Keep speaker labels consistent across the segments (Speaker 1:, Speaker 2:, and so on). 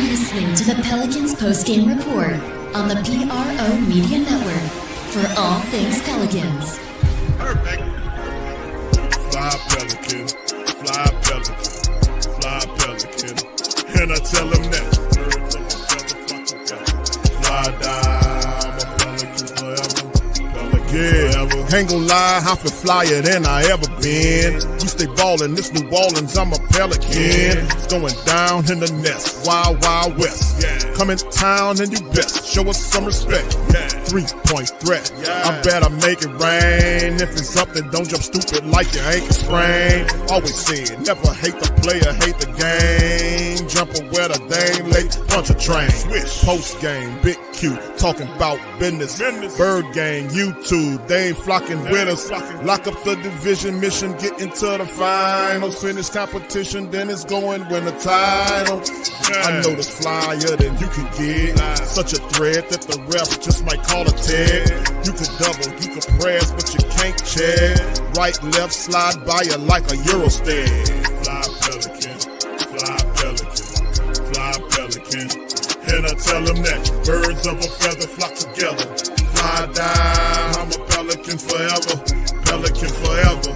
Speaker 1: listening to the Pelicans postgame report on the PRO Media Network for all things Pelicans.
Speaker 2: Perfect. Fly Pelican, fly Pelican, fly Pelican. And I tell them that birds of a feather flock together. Fly down, I'm a Pelican forever. Pelican forever. Ain't gon' lie, I feel flyer than I ever been. We stay ballin', this New Orleans, I'm a Pelican. It's going down in the nest, wild, wild west. Come in town and you best, show us some respect. 3-point threat, I better make it rain. If it's up, then don't jump stupid like your ankle sprain. Always said, never hate the player, hate the game. Jumper where the dame late, bunch of train. Post game, big Q, talking about business. Bird gang, YouTube, they ain't flocking with us. Lock up the division mission, get into the finals. Finish competition, then it's going win the title. I know this flyer than you can get. Such a threat that the refs just might call a tag. You could double, you could press, but you can't check. Right, left, slide by you like a Eurostep. Fly Pelican, fly Pelican, fly Pelican. And I tell them that birds of a feather flock together. Fly down, I'm a Pelican forever, Pelican forever.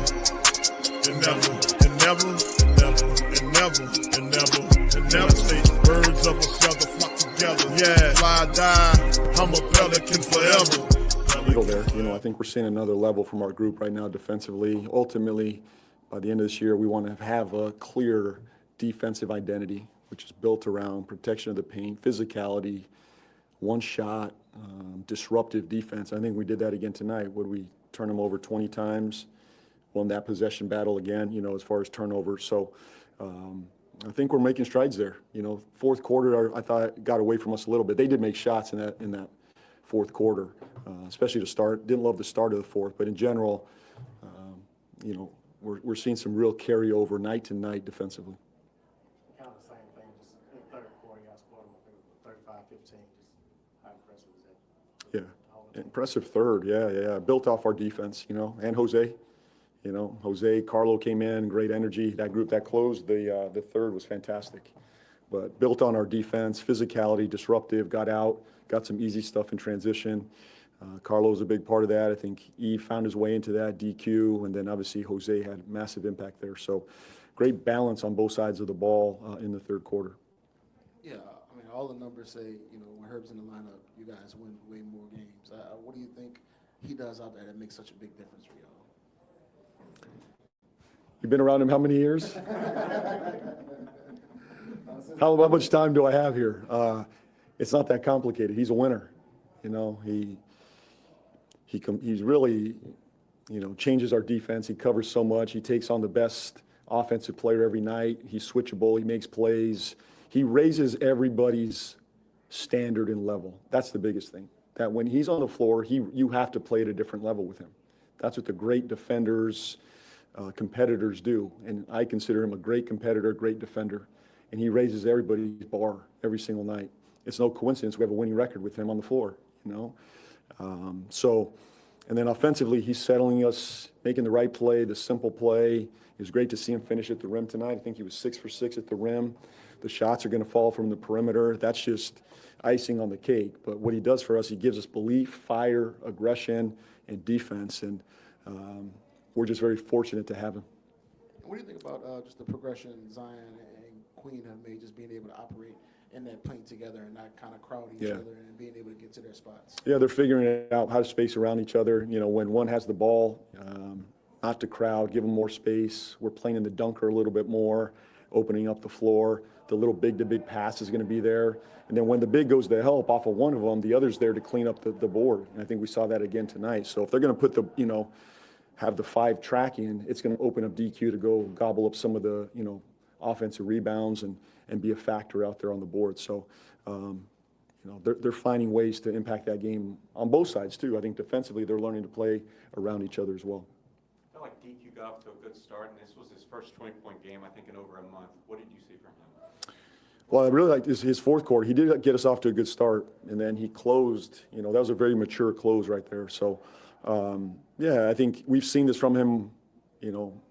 Speaker 2: And never, and never, and never, and never, and never, and never say birds of a feather flock together. Yeah, fly down, I'm a Pelican forever.
Speaker 3: There, I think we're seeing another level from our group right now defensively. Ultimately, by the end of this year, we want to have a clear defensive identity, which is built around protection of the paint, physicality, one shot, disruptive defense. I think we did that again tonight. Would we turn them over 20 times? Won that possession battle again, as far as turnovers. So I think we're making strides there. Fourth quarter, I thought got away from us a little bit. They did make shots in that fourth quarter, especially to start. Didn't love the start of the fourth, but in general, we're seeing some real carryover night to night defensively.
Speaker 4: Kind of the same thing, just in the third quarter, y'all scored them 35-15. Just how impressive was that?
Speaker 3: Yeah, impressive third. Yeah. Built off our defense, and Jose. Jose, Carlo came in, great energy. That group that closed the third was fantastic. But built on our defense, physicality, disruptive, got out, got some easy stuff in transition. Carlo's a big part of that. I think Eve found his way into that, DQ, and then obviously Jose had massive impact there. So great balance on both sides of the ball in the third quarter.
Speaker 4: Yeah, all the numbers say, when Herb's in the lineup, you guys win way more games. What do you think he does out there that makes such a big difference for y'all?
Speaker 3: You've been around him how many years? How much time do I have here? It's not that complicated. He's a winner. He's really, changes our defense. He covers so much. He takes on the best offensive player every night. He's switchable. He makes plays. He raises everybody's standard and level. That's the biggest thing. That when he's on the floor, you have to play at a different level with him. That's what the great defenders, competitors do. And I consider him a great competitor, great defender. And he raises everybody's bar every single night. It's no coincidence we have a winning record with him on the floor, And then offensively, he's settling us, making the right play, the simple play. It was great to see him finish at the rim tonight. I think he was 6 for 6 at the rim. The shots are going to fall from the perimeter. That's just icing on the cake. But what he does for us, he gives us belief, fire, aggression, and defense. And we're just very fortunate to have him.
Speaker 4: What do you think about just the progression Zion and Queen have made, just being able to operate in that paint together and not kind of crowd each other and being able to get to their spots?
Speaker 3: Yeah, they're figuring out how to space around each other. When one has the ball, not to crowd, give them more space. We're playing in the dunker a little bit more, opening up the floor. The little big-to-big pass is going to be there. And then when the big goes to help off of one of them, the other's there to clean up the board. And I think we saw that again tonight. So if they're going to put have the 5 tracking, it's going to open up DQ to go gobble up some of the, offensive rebounds and be a factor out there on the board. So, they're finding ways to impact that game on both sides too. I think defensively they're learning to play around each other as well.
Speaker 5: I felt like DQ got off to a good start, and this was his first 20-point game, I think, in over a month. What did you see from him?
Speaker 3: Well, I really liked his fourth quarter. He did get us off to a good start, and then he closed. That was a very mature close right there. So, I think we've seen this from him,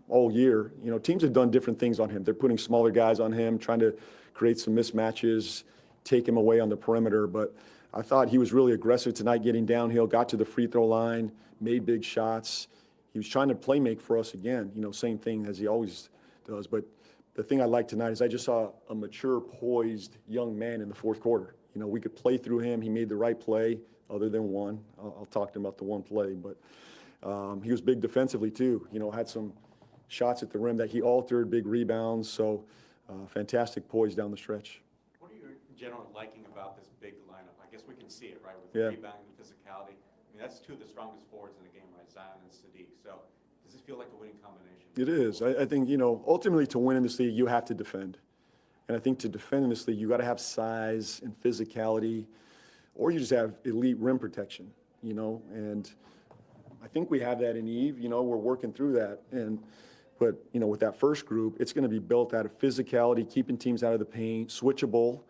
Speaker 3: all year. Teams have done different things on him. They're putting smaller guys on him, trying to create some mismatches. take him away on the perimeter. But I thought he was really aggressive tonight, getting downhill, got to the free throw line, made big shots. He was trying to play make for us again, same thing as he always does. But the thing I like tonight is I just saw a mature, poised young man in the fourth quarter. We could play through him. He made the right play, other than one. I'll talk to him about the one play. But he was big defensively, too. Had some shots at the rim that he altered, big rebounds. So fantastic poise down the stretch.
Speaker 5: What are you in general liking about this big lineup? I guess we can see it, right, with
Speaker 3: Yeah.
Speaker 5: the rebounding and physicality. I mean, that's two of the strongest forwards in the game, right, Zion and Sadiq. So does this feel like a winning combination?
Speaker 3: It is. I think, ultimately to win in this league, you have to defend. And I think to defend in this league, you got to have size and physicality, or you just have elite rim protection, and I think we have that in Eve. We're working through that. But with that first group, it's going to be built out of physicality, keeping teams out of the paint, switchable,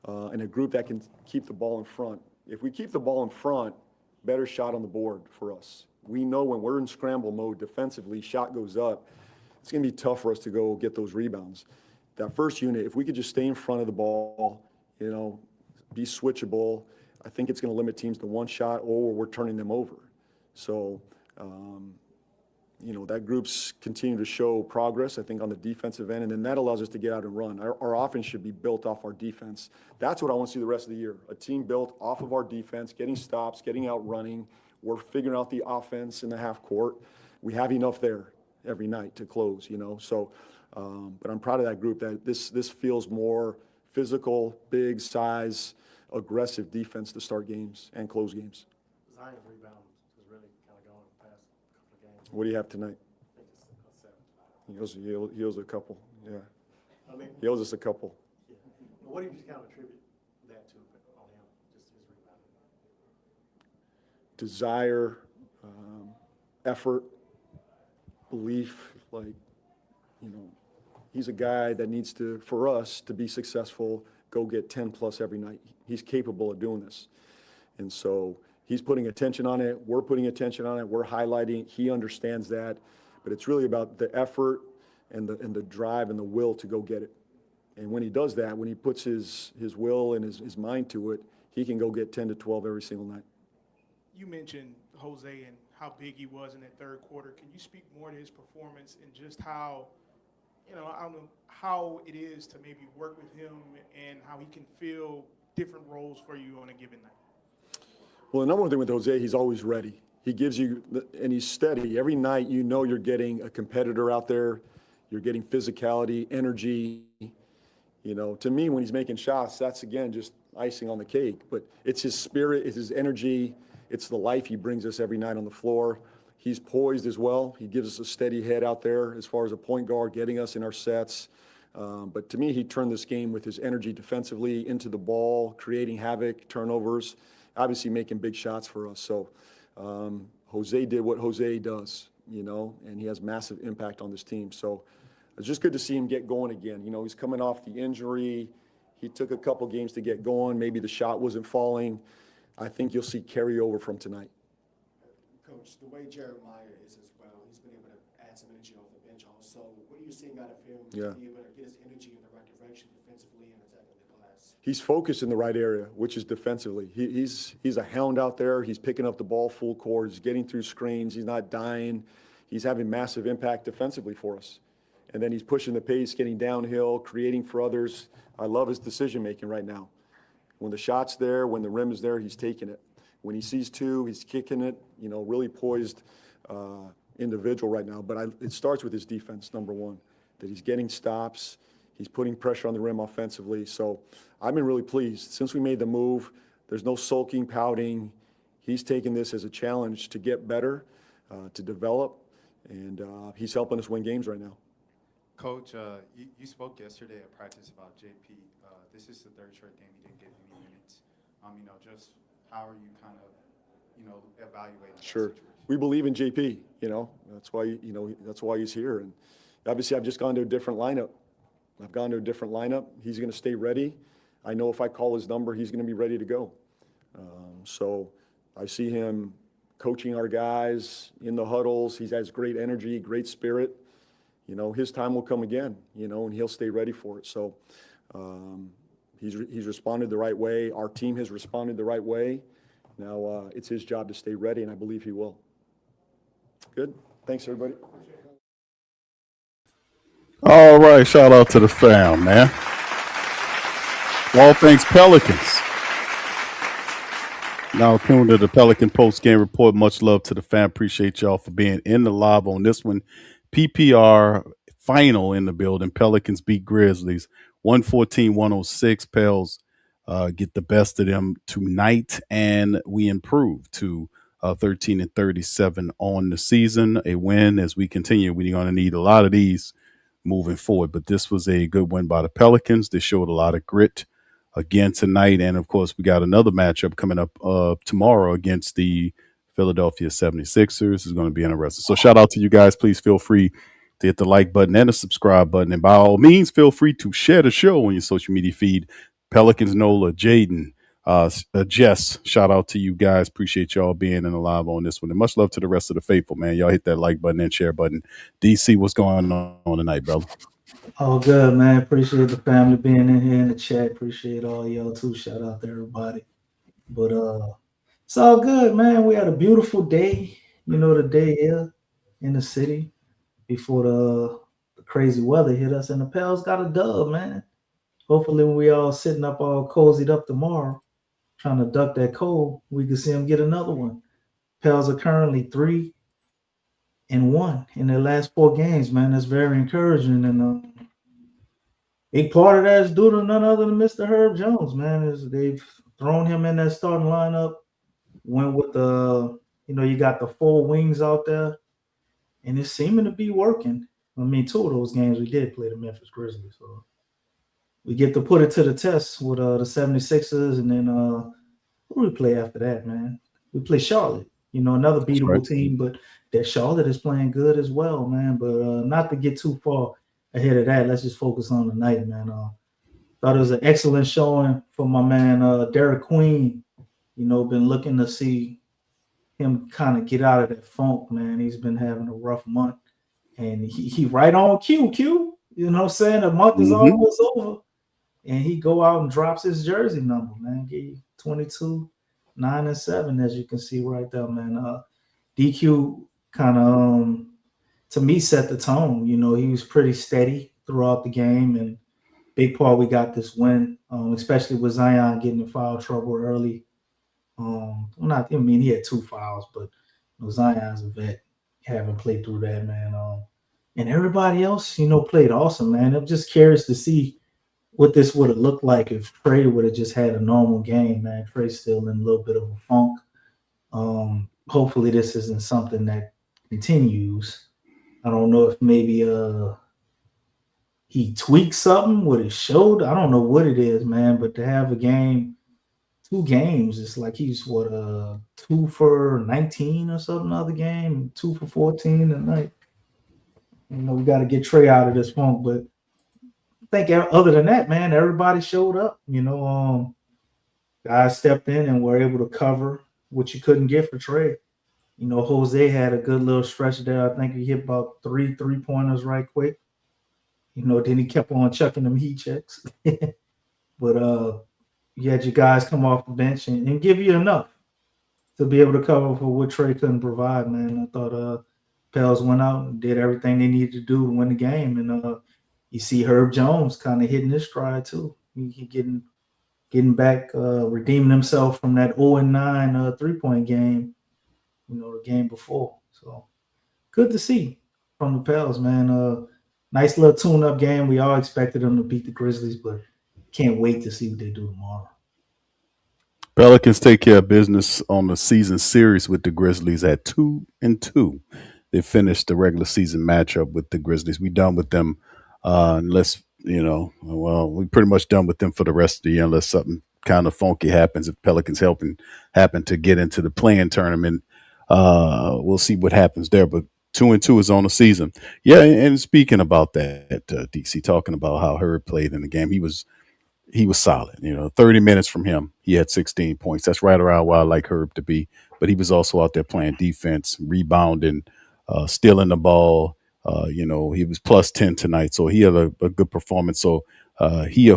Speaker 3: and a group that can keep the ball in front. If we keep the ball in front, better shot on the board for us. We know when we're in scramble mode defensively, shot goes up, it's going to be tough for us to go get those rebounds. That first unit, if we could just stay in front of the ball, be switchable, I think it's going to limit teams to one shot, or we're turning them over. So, that group's continue to show progress, I think, on the defensive end, and then that allows us to get out and run. Our offense should be built off our defense. That's what I want to see the rest of the year, a team built off of our defense, getting stops, getting out running. We're figuring out the offense in the half court. We have enough there every night to close, So, but I'm proud of that group, that this feels more physical, big size, aggressive defense to start games and close games.
Speaker 6: Zion's rebound is really kind of going past a couple of games.
Speaker 3: What do you have tonight?
Speaker 6: I think it's 7 tonight.
Speaker 3: He owes a couple, yeah.
Speaker 6: I mean,
Speaker 3: He owes us a couple.
Speaker 6: yeah. What do you just kind of attribute that to on him, just his rebounding?
Speaker 3: Desire, effort, belief, he's a guy that needs to, for us to be successful, go get 10 plus every night. He's capable of doing this. And so he's putting attention on it. We're putting attention on it. We're highlighting. He understands that. But it's really about the effort and the drive and the will to go get it. And when he does that, when he puts his will and his mind to it, he can go get 10 to 12 every single night.
Speaker 7: You mentioned Jose and how big he was in that third quarter. Can you speak more to his performance and just how, I don't know, how it is to maybe work with him and how he can fill different roles for you on a given night?
Speaker 3: Well, the number one thing with Jose, he's always ready. He gives you, and he's steady. Every night you're getting a competitor out there. You're getting physicality, energy. To me, when he's making shots, that's, again, just icing on the cake. But it's his spirit, it's his energy, it's the life he brings us every night on the floor. He's poised as well. He gives us a steady head out there as far as a point guard, getting us in our sets. But to me, he turned this game with his energy defensively into the ball, creating havoc, turnovers, obviously making big shots for us. So Jose did what Jose does, and he has massive impact on this team. So it's just good to see him get going again. He's coming off the injury. He took a couple games to get going. Maybe the shot wasn't falling. I think you'll see carryover from tonight.
Speaker 8: Coach, the way Jeremiah is as well, he's been able to add some energy off the bench also. What are you seeing out of him to be able to get his energy in the right direction defensively and attacking the glass?
Speaker 3: He's focused in the right area, which is defensively. He's a hound out there. He's picking up the ball full court. He's getting through screens. He's not dying. He's having massive impact defensively for us. And then he's pushing the pace, getting downhill, creating for others. I love his decision-making right now. When the shot's there, when the rim is there, he's taking it. When he sees two, he's kicking it, really poised individual right now. But it starts with his defense, number one, that he's getting stops. He's putting pressure on the rim offensively. So I've been really pleased. Since we made the move, there's no sulking, pouting. He's taken this as a challenge to get better, to develop, and he's helping us win games right now.
Speaker 9: Coach, you spoke yesterday at practice about JP. This is the third straight game he didn't get any minutes. Just how are you kind of, evaluating that
Speaker 3: Sure.
Speaker 9: situation?
Speaker 3: We believe in JP, That's why he's here. And obviously I've just gone to a different lineup. He's going to stay ready. I know if I call his number, he's going to be ready to go. So I see him coaching our guys in the huddles. He has great energy, great spirit. His time will come again, and he'll stay ready for it. So He's responded the right way. Our team has responded the right way. Now it's his job to stay ready, and I believe he will. Good. Thanks, everybody.
Speaker 10: All right, shout out to the fam, man. All things Pelicans. Now tuned to the Pelican post-game report. Much love to the fam. Appreciate y'all for being in the live on this one. PPR final in the building. Pelicans beat Grizzlies 114-106. Pels get the best of them tonight, and we improve to 13-37 on the season. A win as we continue. We're going to need a lot of these moving forward, but this was a good win by the Pelicans. They showed a lot of grit again tonight, and of course we got another matchup coming up tomorrow against the Philadelphia 76ers. Is going to be interesting. So shout out to you guys. Please feel free to hit the like button and the subscribe button, and by all means feel free to share the show on your social media feed. Pelicans, Nola, Jaden, Jess, shout out to you guys. Appreciate y'all being in the live on this one, and much love to the rest of the faithful, man. Y'all hit that like button and share button. DC, what's going on tonight, brother?
Speaker 11: All good, man. Appreciate the family being in here in the chat. Appreciate all y'all too. Shout out to everybody. But it's all good, man. We had a beautiful day. You know, the day here in the city before the crazy weather hit us, and the Pels got a dub, man. Hopefully, when we all sitting up all cozied up tomorrow, trying to duck that cold, we can see them get another one. Pels are currently 3-1 in their last 4 games, man. That's very encouraging, and big part of that is due to none other than Mr. Herb Jones, man. Is they've thrown him in that starting lineup, went with you got the 4 wings out there, and it's seeming to be working. I mean, 2 of those games we did play the Memphis Grizzlies, so we get to put it to the test with the 76ers, and then who do we play after that, man? We play Charlotte, another beatable team, but that Charlotte is playing good as well, man. But not to get too far ahead of that, let's just focus on tonight, man. Thought it was an excellent showing for my man Derek Queen. Been looking to see him kind of get out of that funk, man. He's been having a rough month, and he right on cue. You know what I'm saying? The month is almost over, and he go out and drops his jersey number, man. Get 22, 9 and 7, as you can see right there, man. DQ kind of to me set the tone. He was pretty steady throughout the game, and big part we got this win, especially with Zion getting in foul trouble early. He had 2 fouls, but Zion's a vet, having played through that, man. And everybody else, played awesome, man. I'm just curious to see what this would have looked like if Trey would have just had a normal game, man. Trey's still in a little bit of a funk. Hopefully this isn't something that continues. I don't know if maybe he tweaked something, what it showed. I don't know what it is, man, but to have 2 games, it's like he's 2 for 19 or something other game, 2 for 14 tonight. We got to get Trey out of this funk, but I think other than that, man, everybody showed up. Guys stepped in and were able to cover what you couldn't get for Trey. Jose had a good little stretch there. I think he hit about 3 3-pointers right quick. Then he kept on chucking them heat checks. But you had your guys come off the bench and give you enough to be able to cover for what Trey couldn't provide, man. I thought Pels went out and did everything they needed to do to win the game. And you see Herb Jones kind of hitting his stride too. He getting back, redeeming himself from that 0-9 3-point game, the game before. So good to see from the Pels, man. Nice little tune-up game. We all expected them to beat the Grizzlies, but can't wait to see what they do tomorrow.
Speaker 10: Pelicans take care of business on the season series with the Grizzlies at 2-2. They finished the regular season matchup with the Grizzlies. We done with them unless, we pretty much done with them for the rest of the year unless something kind of funky happens. If Pelicans happen to get into the play-in tournament, we'll see what happens there. But 2-2 is on the season. Yeah, and speaking about that, DC, talking about how Herb played in the game, he was solid. 30 minutes from him, he had 16 points. That's right around where I like Herb to be. But he was also out there playing defense, rebounding, stealing the ball. He was plus 10 tonight, so he had a good performance. So He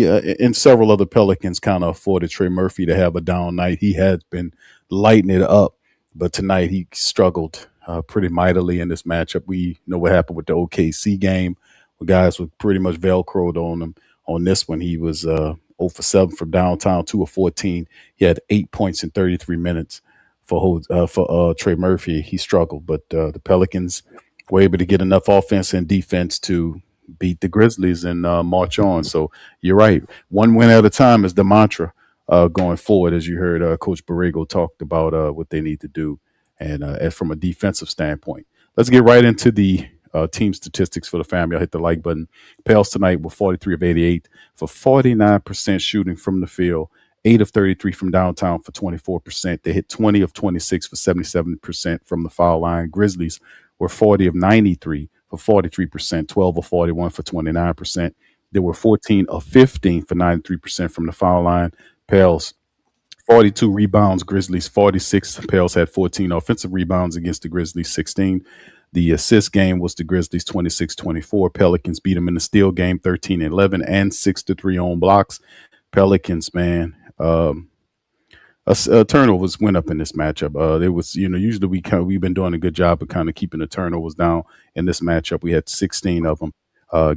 Speaker 10: and several other Pelicans kind of afforded Trey Murphy to have a down night. He had been lighting it up, but tonight he struggled pretty mightily in this matchup. We know what happened with the OKC game, where guys were pretty much velcroed on him. On this one, he was 0 for 7 from downtown, 2 of 14. He had 8 points in 33 minutes for Trey Murphy. He struggled, but the Pelicans were able to get enough offense and defense to beat the Grizzlies and march on. So you're right. One win at a time is the mantra going forward, as you heard Coach Borrego talked about what they need to do. And as from a defensive standpoint, let's get right into the team statistics for the family. I'll hit the like button. Pels tonight were 43 of 88 for 49% shooting from the field, 8 of 33 from downtown for 24%. They hit 20 of 26 for 77% from the foul line. Grizzlies were 40 of 93 for 43%, 12 of 41 for 29%. There were 14 of 15 for 93% from the foul line. Pels 42 rebounds, Grizzlies 46. Pels had 14 offensive rebounds against the Grizzlies 16. The assist game was the Grizzlies 26-24. Pelicans beat them in the steal game 13-11 and 6-3 on blocks. Pelicans, man, turnovers went up in this matchup. There was, usually we've been doing a good job of kind of keeping the turnovers down. In this matchup, we had 16 of them.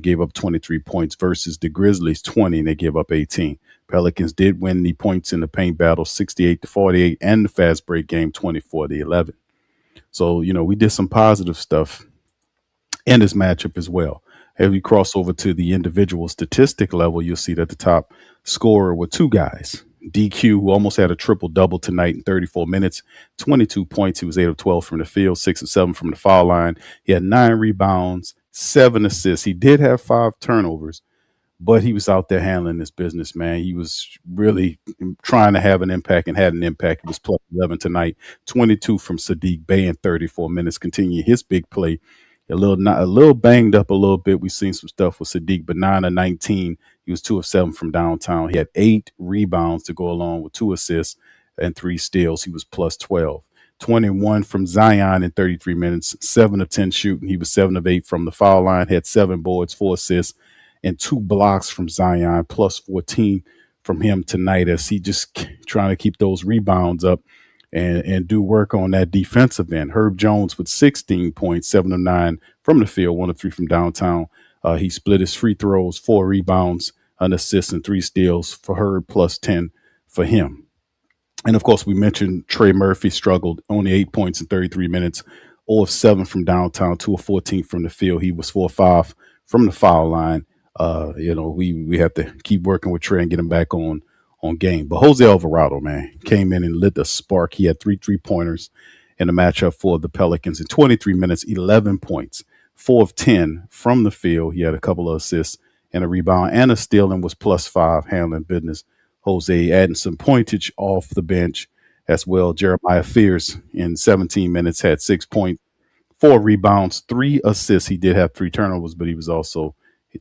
Speaker 10: Gave up 23 points versus the Grizzlies 20, and they gave up 18. Pelicans did win the points in the paint battle 68-48 and the fast break game 24-11. So, we did some positive stuff in this matchup as well. As we cross over to the individual statistic level, you'll see that the top scorer were two guys. DQ, who almost had a triple-double tonight in 34 minutes, 22 points. He was 8 of 12 from the field, 6 of 7 from the foul line. He had 9 rebounds, 7 assists. He did have 5 turnovers, but he was out there handling his business, man. He was really trying to have an impact and had an impact. He was plus 11 tonight, 22 from Sadiq Bey in 34 minutes, continuing his big play. A little banged up a little bit. We've seen some stuff with Sadiq, but 9 of 19. He was 2 of 7 from downtown. He had 8 rebounds to go along with 2 assists and 3 steals. He was plus 12. 21 from Zion in 33 minutes, 7 of 10 shooting. He was 7 of 8 from the foul line, had 7 boards, 4 assists, and 2 blocks from Zion, plus 14 from him tonight as he just trying to keep those rebounds up and do work on that defensive end. Herb Jones with 16 points, 7 of 9 from the field, 1 of 3 from downtown. He split his free throws, 4 rebounds, an assist, and 3 steals for Herb, plus 10 for him. And, of course, we mentioned Trey Murphy struggled, only 8 points in 33 minutes, 0 of 7 from downtown, 2 of 14 from the field. He was 4 of 5 from the foul line. We have to keep working with Trey and get him back on game. But Jose Alvarado, man, came in and lit the spark. He had 3 3-pointers in the matchup for the Pelicans in 23 minutes, 11 points, 4 of 10 from the field. He had a couple of assists and a rebound and a steal and was plus 5 handling business. Jose adding some pointage off the bench as well. Jeremiah Fears in 17 minutes had 6 points, 4 rebounds, 3 assists. He did have 3 turnovers, but he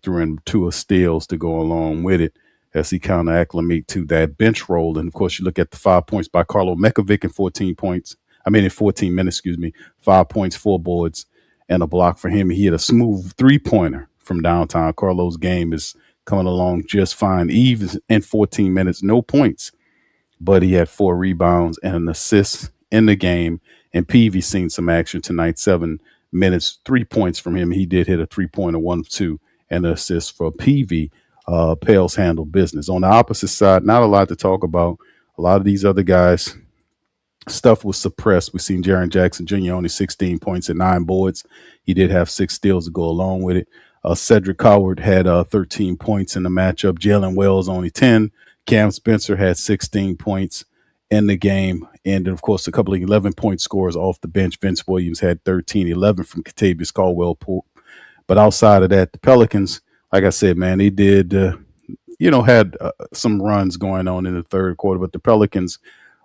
Speaker 10: threw in 2 steals to go along with it as he kind of acclimate to that bench role. And, of course, you look at the 5 points by Carlo Mekovic in 14 minutes, 5 points, 4 boards, and a block for him. He had a smooth 3-pointer from downtown. Carlo's game is coming along just fine. Eve in 14 minutes, no points, but he had 4 rebounds and an assist in the game. And Peavy seen some action tonight, 7 minutes, 3 points from him. He did hit a 3-pointer, 1 of 2, and an assist for Peavy. Pels handle business. On the opposite side, not a lot to talk about. A lot of these other guys, stuff was suppressed. We've seen Jaren Jackson Jr. only 16 points and 9 boards. He did have 6 steals to go along with it. Cedric Howard had 13 points in the matchup. Jalen Wells only 10. Cam Spencer had 16 points in the game. And, of course, a couple of 11-point scores off the bench. Vince Williams had 13, 11 from Kentavious Caldwell-Pope. But outside of that, the Pelicans, like I said, man, they did, had some runs going on in the third quarter. But the Pelicans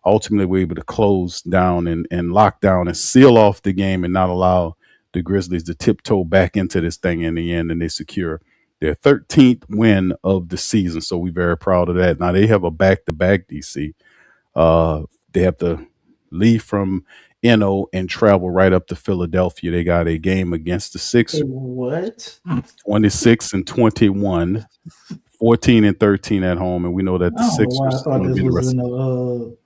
Speaker 10: ultimately were able to close down and lock down and seal off the game and not allow the Grizzlies to tiptoe back into this thing in the end. And they secure their 13th win of the season. So we're very proud of that. Now they have a back-to-back, DC. They have to leave from NO and travel right up to Philadelphia. They got a game against the Sixers,
Speaker 11: What?
Speaker 10: 26-21, 14-13 at home, and we know that
Speaker 11: I
Speaker 10: the
Speaker 11: don't know why I
Speaker 10: Sixers are
Speaker 11: thought
Speaker 10: going to
Speaker 11: this
Speaker 10: be the
Speaker 11: was
Speaker 10: rest.
Speaker 11: in the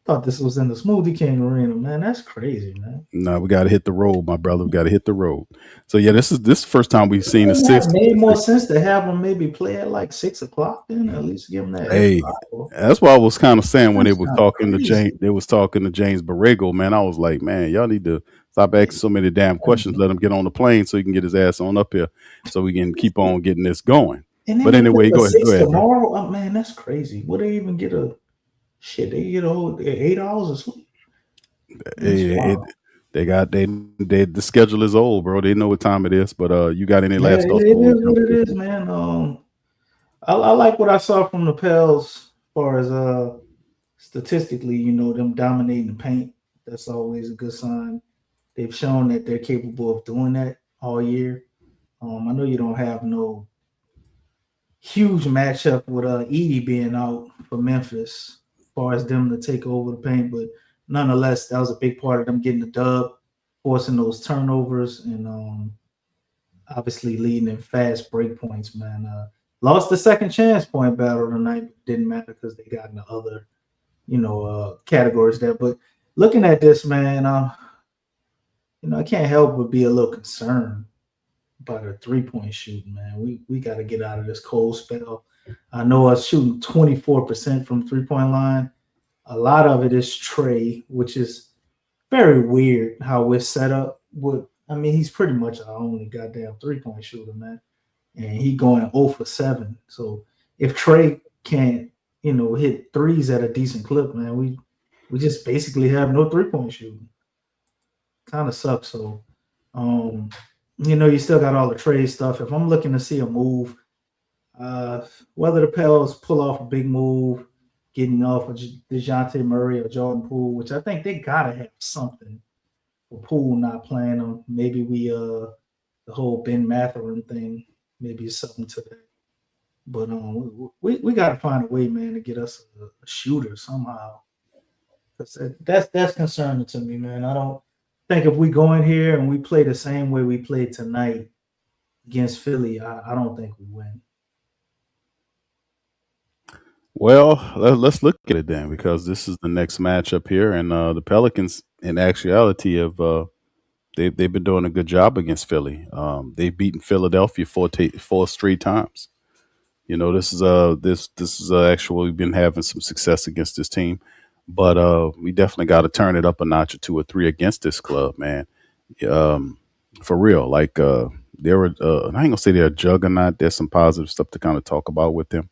Speaker 11: thought this was in the Smoothie King Arena, man. That's crazy, man.
Speaker 10: No, we got to hit the road, my brother. We got to hit the road. So yeah, this is the first time we've seen the
Speaker 11: Wouldn't that
Speaker 10: Sixers.
Speaker 11: made more sense to have them maybe play at like 6 o'clock then, at least give them that extra
Speaker 10: Hey,
Speaker 11: hour.
Speaker 10: that's what I was kind of saying when they
Speaker 11: That's
Speaker 10: were
Speaker 11: kind of
Speaker 10: talking to
Speaker 11: crazy.
Speaker 10: James Borrego, man. I was like, man, y'all need to stop asking so many damn questions. Let him get on the plane so he can get his ass on up here, so we can keep on getting this going.
Speaker 11: And then
Speaker 10: But
Speaker 11: they play
Speaker 10: anyway,
Speaker 11: for
Speaker 10: go
Speaker 11: six
Speaker 10: ahead, bro.
Speaker 11: tomorrow. Oh, man, that's crazy. Would they even get a shit? They get a whole 8 hours of sleep. That's wild.
Speaker 10: The schedule is old, bro. They know what time it is. But you got any
Speaker 11: Yeah,
Speaker 10: last
Speaker 11: it
Speaker 10: thoughts?
Speaker 11: is what it is, man. I like what I saw from the Pels as far as statistically, them dominating the paint. That's always a good sign. They've shown that they're capable of doing that all year. I know you don't have no huge matchup with Edie being out for Memphis as far as them to take over the paint, but nonetheless, that was a big part of them getting the dub, forcing those turnovers, and obviously leading in fast break points, man. Lost the second chance point battle tonight. Didn't matter because they got in the other, categories there. But looking at this, man, I can't help but be a little concerned by the 3-point shooting, man. We got to get out of this cold spell. I know us shooting 24% from 3-point line. A lot of it is Trey, which is very weird how we're set up. He's pretty much our only goddamn 3-point shooter, man. And he going 0 for 7. So if Trey can't, hit threes at a decent clip, man, we just basically have no 3-point shooting. Kind of sucks. So, you still got all the trade stuff. If I'm looking to see a move, whether the Pels pull off a big move, getting off of DeJounte Murray or Jordan Poole, which I think they gotta have something for Poole not playing them. Maybe the whole Ben Mathurin thing, maybe something to that. But we gotta find a way, man, to get us a shooter somehow. That's concerning to me, man. I don't think if we go in here and we play the same way we played tonight against Philly, I don't think we win.
Speaker 10: Well, let's look at it then, because this is the next matchup here, and the Pelicans, in actuality, have they've been doing a good job against Philly. They've beaten Philadelphia four straight times. This is actually been having some success against this team, but we definitely got to turn it up a notch or two or three against this club, man. For real, like they were. I ain't gonna say they're a juggernaut. There's some positive stuff to kind of talk about with them,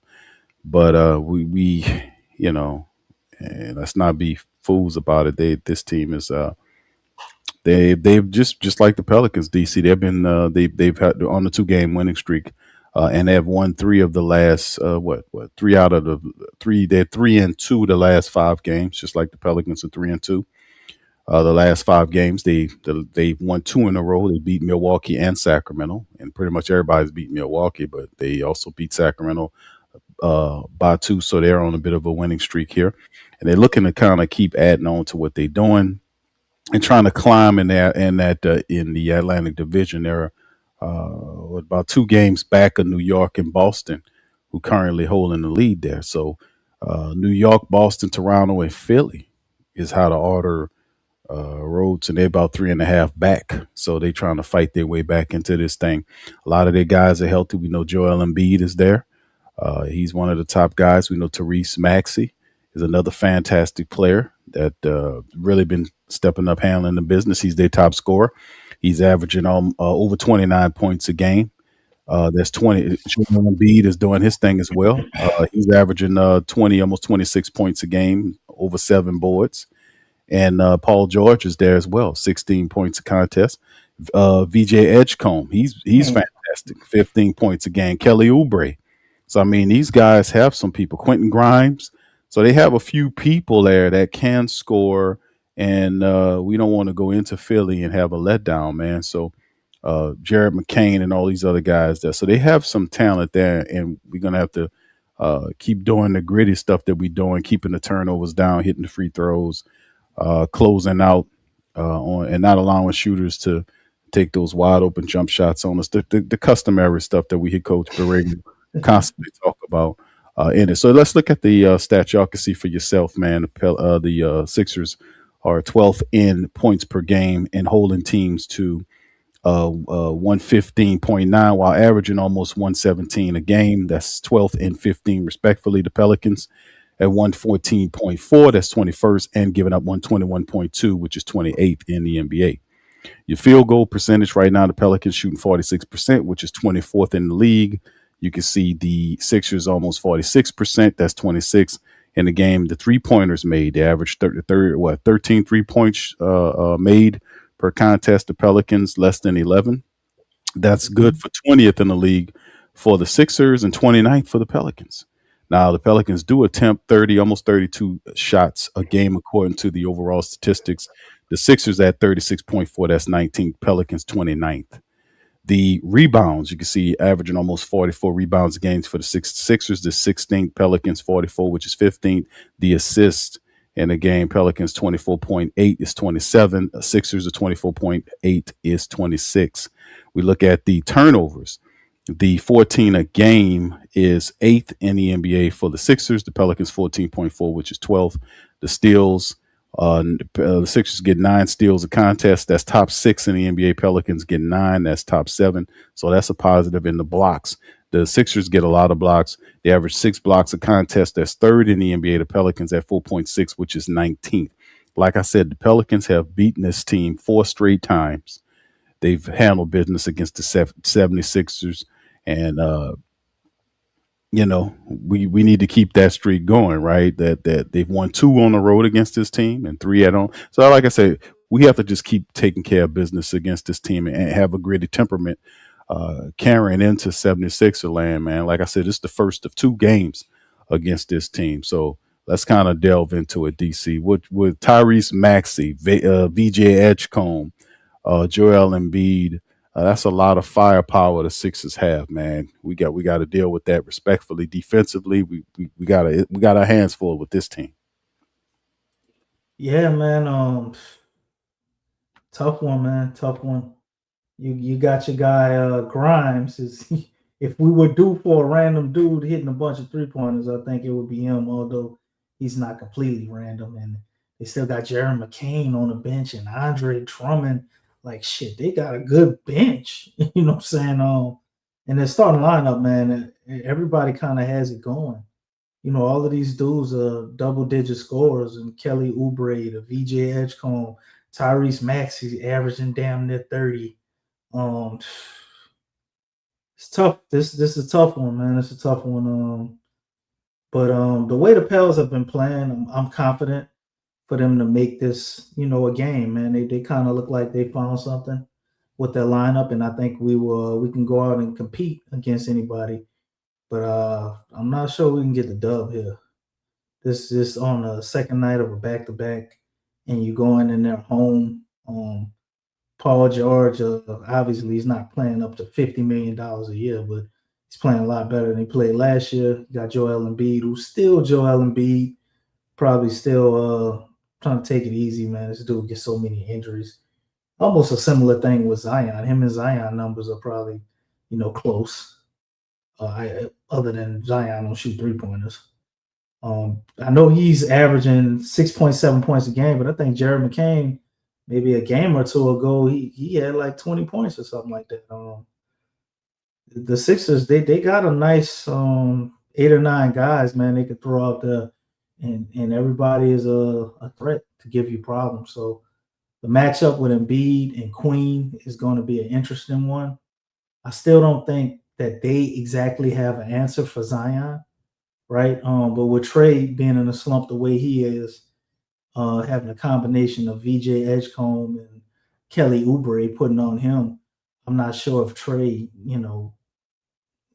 Speaker 10: but we and let's not be fools about it. This team is they've just like the Pelicans, DC. They've had on the 2-game winning streak, and they have won 3 of the last 3 out of the 3. They're 3-2 the last 5 games, just like the Pelicans are 3-2. The last 5 games, they won 2 in a row. They beat Milwaukee and Sacramento, and pretty much everybody's beat Milwaukee, but they also beat Sacramento by 2, so they're on a bit of a winning streak here, and they're looking to kind of keep adding on to what they're doing and trying to climb in the Atlantic Division. They're about 2 games back of New York and Boston, who currently holding the lead there. So New York, Boston, Toronto, and Philly is how the order roads, and they're about 3.5 back. So they're trying to fight their way back into this thing. A lot of their guys are healthy. We know Joel Embiid is there. He's one of the top guys. We know Therese Maxey is another fantastic player that really been stepping up, handling the business. He's their top scorer. He's averaging over 29 points a game. That's 20. Joel Embiid is doing his thing as well. He's averaging 20, almost 26 points a game, over 7 boards. And Paul George is there as well, 16 points a contest. VJ Edgecombe, he's fantastic, 15 points a game. Kelly Oubre. So, I mean, these guys have some people. Quentin Grimes. So they have a few people there that can score, and we don't want to go into Philly and have a letdown, man. So Jared McCain and all these other guys there. So they have some talent there, and we're going to have to keep doing the gritty stuff that we're doing, keeping the turnovers down, hitting the free throws, closing out and not allowing shooters to take those wide open jump shots on us. The customary stuff that we hear Coach Borrego constantly talk about in it. So let's look at the stats. Y'all can see for yourself, man. The Sixers are 12th in points per game and holding teams to 115.9 while averaging almost 117 a game. That's 12th and 15 respectfully. The Pelicans at 114.4, that's 21st, and giving up 121.2, which is 28th in the NBA. Your field goal percentage right now, the Pelicans shooting 46%, which is 24th in the league. You can see the Sixers almost 46%, that's 26th in the game. The three-pointers made, they average 13 three-points made per contest. The Pelicans less than 11. That's good for 20th in the league for the Sixers and 29th for the Pelicans. Now, the Pelicans do attempt 30, almost 32 shots a game, according to the overall statistics. The Sixers at 36.4, that's 19th. Pelicans 29th. The rebounds, you can see averaging almost 44 rebounds a game for the Sixers, the 16th. Pelicans 44, which is 15th. The assists in the game, Pelicans 24.8 is 27. Sixers are 24.8 is 26. We look at the turnovers. The 14 a game is 8th in the NBA for the Sixers. The Pelicans 14.4, which is 12th. The steals, the Sixers get 9 steals a contest. That's top 6 in the NBA. Pelicans get 9. That's top 7. So that's a positive. In the blocks, the Sixers get a lot of blocks. They average 6 blocks a contest. That's 3rd in the NBA. The Pelicans at 4.6, which is 19th. Like I said, the Pelicans have beaten this team 4 straight times. They've handled business against the 76ers. And, we need to keep that streak going, right? That they've won 2 on the road against this team and 3 at home. So like I said, we have to just keep taking care of business against this team and have a gritty temperament carrying into 76er land, man. Like I said, it's the first of 2 games against this team. So let's kind of delve into it, DC. With Tyrese Maxey, VJ Edgecombe, Joel Embiid, that's a lot of firepower the Sixers have, man. We got to deal with that respectfully. Defensively, we got our hands full with this team.
Speaker 11: Yeah, man. Tough one, man. Tough one. You got your guy Grimes. If we were due for a random dude hitting a bunch of 3-pointers, I think it would be him. Although he's not completely random, and they still got Jeremy McCain on the bench and Andre Drummond. Like, shit, they got a good bench. You know what I'm saying? And their starting lineup, man, everybody kind of has it going. All of these dudes are double-digit scorers, and Kelly Oubre, the VJ Edgecombe, Tyrese Maxey averaging damn near 30. It's tough. This is a tough one, man. It's a tough one. But the way the Pels have been playing, I'm confident for them to make this, a game, man. They kind of look like they found something with their lineup, and I think we can go out and compete against anybody. But I'm not sure we can get the dub here. This is on the second night of a back-to-back, and you going in their home. Paul George, obviously, he's not playing up to $50 million a year, but he's playing a lot better than he played last year. You got Joel Embiid, who's still Joel Embiid, probably still trying to take it easy, man. This dude gets so many injuries. Almost a similar thing with Zion. Him and Zion numbers are probably, close. Other than Zion don't shoot 3-pointers. I know he's averaging 6.7 points a game, but I think Jared McCain, maybe a game or 2 ago, he had like 20 points or something like that. The Sixers, they got a nice 8 or 9 guys, man, they could throw out there. And everybody is a threat to give you problems. So the matchup with Embiid and Queen is going to be an interesting one. I still don't think that they exactly have an answer for Zion, right? But with Trey being in a slump the way he is, having a combination of VJ Edgecombe and Kelly Oubre putting on him, I'm not sure if Trey,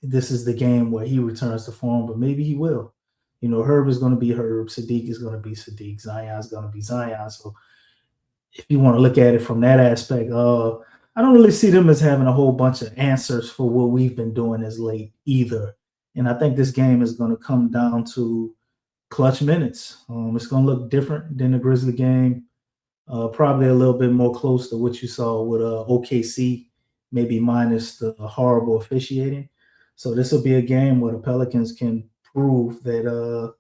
Speaker 11: this is the game where he returns to form, but maybe he will. Herb is going to be Herb. Sadiq is going to be Sadiq. Zion is going to be Zion. So if you want to look at it from that aspect, I don't really see them as having a whole bunch of answers for what we've been doing as late either. And I think this game is going to come down to clutch minutes. It's going to look different than the Grizzly game. Probably a little bit more close to what you saw with OKC, maybe minus the horrible officiating. So this will be a game where the Pelicans can prove that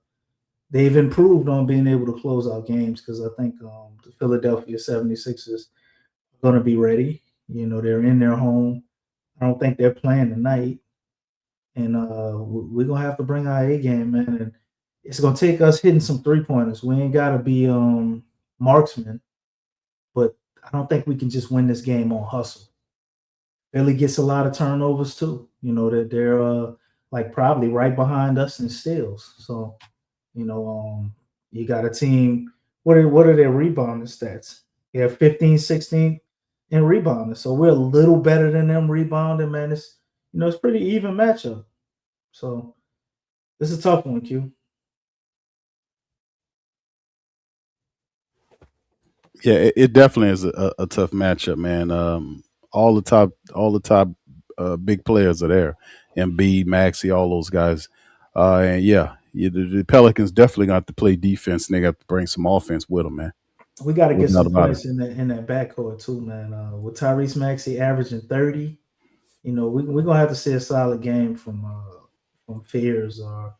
Speaker 11: they've improved on being able to close out games, because I think the Philadelphia 76ers are going to be ready. They're in their home. I don't think they're playing tonight. And we're going to have to bring our A game, man. And it's going to take us hitting some three-pointers. We ain't got to be marksmen, but I don't think we can just win this game on hustle. Philly gets a lot of turnovers too. That they're like probably right behind us in steals. So, you got a team. What are their rebounding stats? They have 15, 16 in rebounding. So we're a little better than them rebounding, man. It's pretty even matchup. So this is a tough one, Q.
Speaker 10: Yeah, it definitely is a tough matchup, man. All the top big players are there. Embiid, Maxey, all those guys. And yeah, the Pelicans definitely got to play defense, and they got to bring some offense with them, man.
Speaker 11: We got to
Speaker 10: No
Speaker 11: get
Speaker 10: doubt
Speaker 11: some
Speaker 10: about
Speaker 11: points in that backcourt too, man. With Tyrese Maxey averaging 30, we're gonna have to see a solid game from Fears. Well,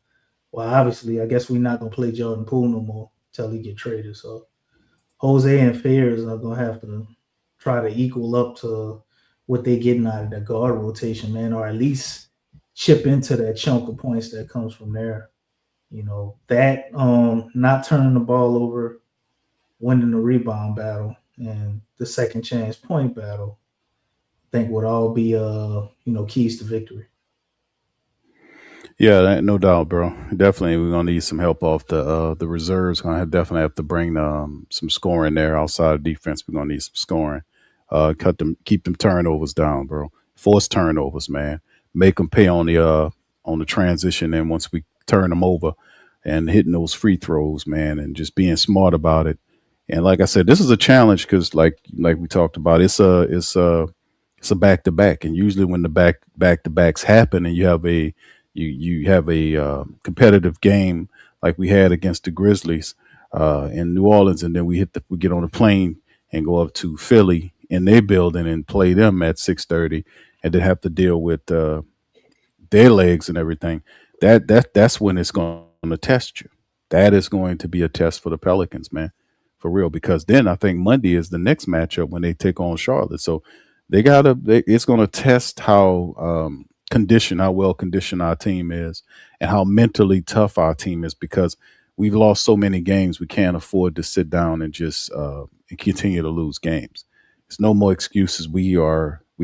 Speaker 11: obviously, I guess we're not gonna play Jordan Poole no more till he get traded. So Jose and Fears are gonna have to try to equal up to what they're getting out of the guard rotation, man, or at least chip into that chunk of points that comes from there. That not turning the ball over, winning the rebound battle, and the second chance point battle, I think would all be keys to victory.
Speaker 10: Yeah, no doubt, bro. Definitely, we're gonna need some help off the reserves. Definitely have to bring some scoring there outside of defense. We're gonna need some scoring. Keep them turnovers down, bro. Force turnovers, man. Make them pay on the transition. And once we turn them over, and hitting those free throws, man, and just being smart about it. And like I said, this is a challenge because, like we talked about, it's a back to back, and usually when the back to backs happen, and you have a competitive game like we had against the Grizzlies in New Orleans, and then we get on a plane and go up to Philly in their building and play them at 6:30, and then have to deal with their legs and everything. That's when it's going to test you. That is going to be a test for the Pelicans, man, for real. Because then I think Monday is the next matchup when they take on Charlotte. So it's going to test how well conditioned our team is, and how mentally tough our team is, because we've lost so many games. We can't afford to sit down and just continue to lose games. There's no more excuses. We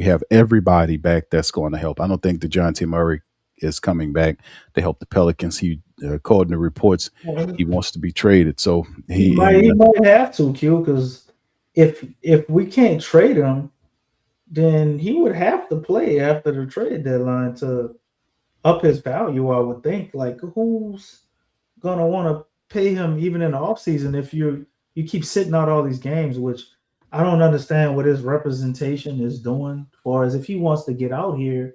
Speaker 10: have everybody back that's going to help. I don't think DeJounte Murray is coming back to help the Pelicans. He, according to reports, he wants to be traded. So
Speaker 11: he might have to, Q, because if we can't trade him, then he would have to play after the trade deadline to up his value, I would think. Like, who's gonna want to pay him even in the offseason if you keep sitting out all these games, which I don't understand what his representation is doing. As far as if he wants to get out here,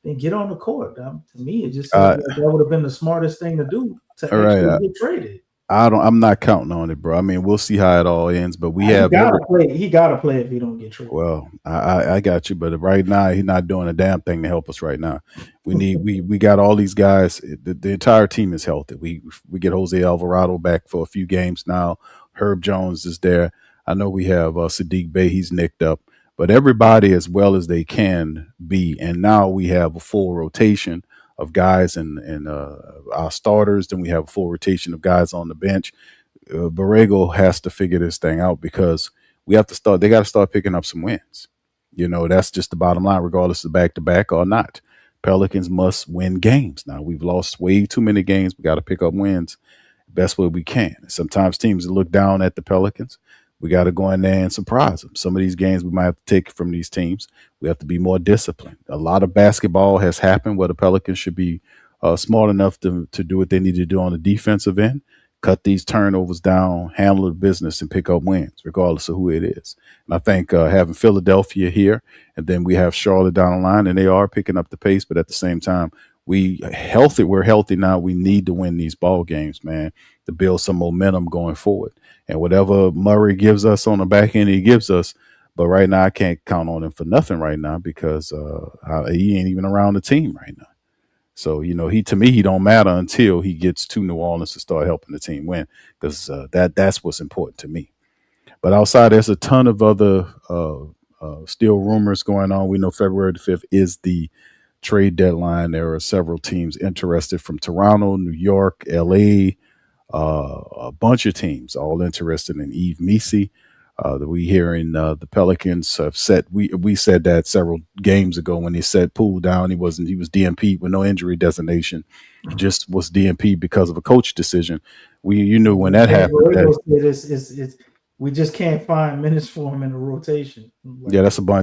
Speaker 11: then get on the court. To me, it just seems like that would have been the smartest thing to do to actually get traded.
Speaker 10: I'm not counting on it, bro. I mean, we'll see how it all ends, but he
Speaker 11: gotta play if he don't get traded.
Speaker 10: Well, I got you, but right now he's not doing a damn thing to help us right now. We got all these guys. The entire team is healthy. We get Jose Alvarado back for a few games now. Herb Jones is there. I know we have Sadiq Bey. He's nicked up, but everybody as well as they can be. And now we have a full rotation of guys and our starters. Then we have a full rotation of guys on the bench. Borrego has to figure this thing out, because they got to start picking up some wins. That's just the bottom line, regardless of back to back or not. Pelicans must win games. Now, we've lost way too many games. We got to pick up wins best way we can. Sometimes teams look down at the Pelicans. We got to go in there and surprise them. Some of these games we might have to take from these teams. We have to be more disciplined. A lot of basketball has happened where the Pelicans should be smart enough to do what they need to do on the defensive end, cut these turnovers down, handle the business, and pick up wins, regardless of who it is. And I think having Philadelphia here, and then we have Charlotte down the line, and they are picking up the pace, but at the same time, we're healthy now. We need to win these ball games, man. to build some momentum going forward. And whatever Murray gives us on the back end, he gives us. But right now, I can't count on him for nothing right now because he ain't even around the team right now. So he to me he don't matter until he gets to New Orleans to start helping the team win because that's what's important to me. But outside, there's a ton of other still rumors going on. We know February the 5th is the trade deadline. There are several teams interested from Toronto, New York, LA, a bunch of teams all interested in Yves Missi. That we hearing the Pelicans have set. We said that several games ago when he said pull down. He was DNP with no injury designation, just was DNP because of a coach decision. You knew when that happened.
Speaker 11: We just can't find minutes for him in the rotation.
Speaker 10: Yeah, that's a lie.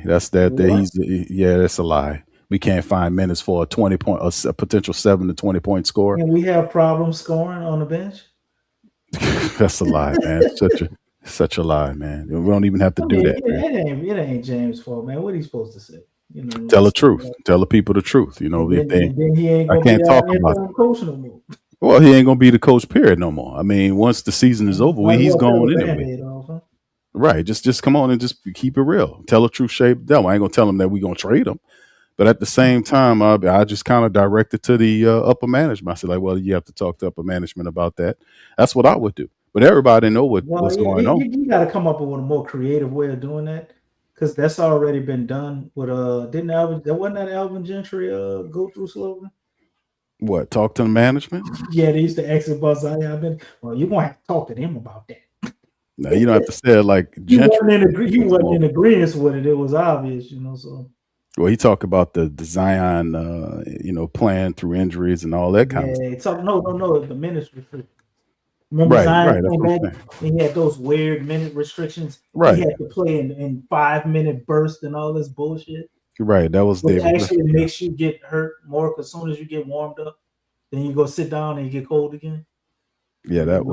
Speaker 10: That's a lie. We can't find minutes for a 20-point, a potential 7 to 20-point score.
Speaker 11: And we have problems scoring on the bench.
Speaker 10: That's a lie, man. Such a lie, man. We don't even have to do that.
Speaker 11: It ain't James' fault, man. What are you supposed to say?
Speaker 10: Tell the truth. Tell the people the truth.
Speaker 11: Then he ain't gonna be out there coach no more.
Speaker 10: Well, he ain't gonna be the coach, period, no more. I mean, once the season is over, he's gone anyway. Right. Just come on and just keep it real. Tell the truth, shape devil. I ain't gonna tell him that we're gonna trade him. But at the same time, I just kind of direct it to the upper management. I said, like, well, you have to talk to upper management about that. That's what I would do. But everybody know what's going on.
Speaker 11: You got to come up with a more creative way of doing that because that's already been done. With wasn't that Alvin Gentry go through slogan?
Speaker 10: What, talk to the management?
Speaker 11: Yeah, they used to exit bus. You're gonna have to talk to them about that.
Speaker 10: No, you don't have to say it like Gentry.
Speaker 11: He wasn't in agreement with it. It was obvious, So.
Speaker 10: Well, he talked about the Zion, plan through injuries and all that kind of stuff.
Speaker 11: No, the ministry. Remember Zion came back and he had those weird minute restrictions.
Speaker 10: Right.
Speaker 11: He had to play in 5-minute bursts and all this bullshit.
Speaker 10: Right. That was
Speaker 11: Which actually makes you get hurt more because as soon as you get warmed up, then you go sit down and you get cold again.
Speaker 10: Yeah, it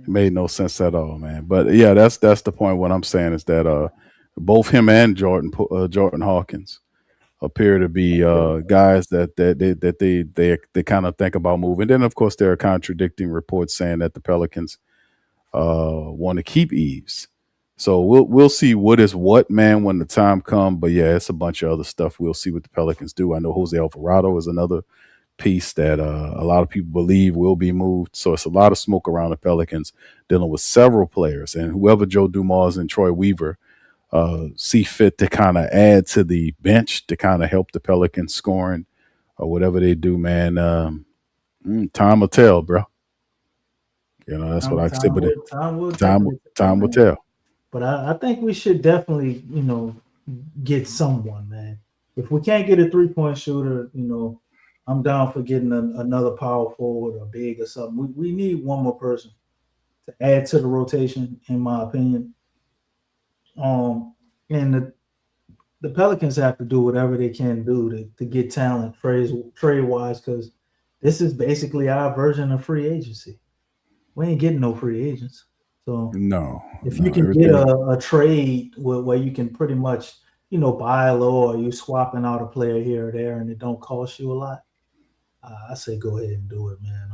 Speaker 10: made no sense at all, man. But yeah, that's the point. What I'm saying is that both him and Jordan Hawkins appear to be guys that they kind of think about moving. Then, of course, there are contradicting reports saying that the Pelicans want to keep Yves. So we'll see what is what, man, when the time comes. But yeah, it's a bunch of other stuff. We'll see what the Pelicans do. I know Jose Alvarado is another piece that a lot of people believe will be moved. So it's a lot of smoke around the Pelicans dealing with several players, and whoever Joe Dumars and Troy Weaver see fit to kind of add to the bench to kind of help the Pelicans scoring or whatever they do, man. Time will tell, bro. That's what I say. But time will tell.
Speaker 11: But I think we should definitely, get someone, man. If we can't get a 3-point shooter, I'm down for getting another power forward or big or something. We need one more person to add to the rotation, in my opinion. And the Pelicans have to do whatever they can do to get talent trade-wise because this is basically our version of free agency. We ain't getting no free agents. So if you can get a trade where you can pretty much, buy low or you swapping out a player here or there and it don't cost you a lot, I say go ahead and do it, man.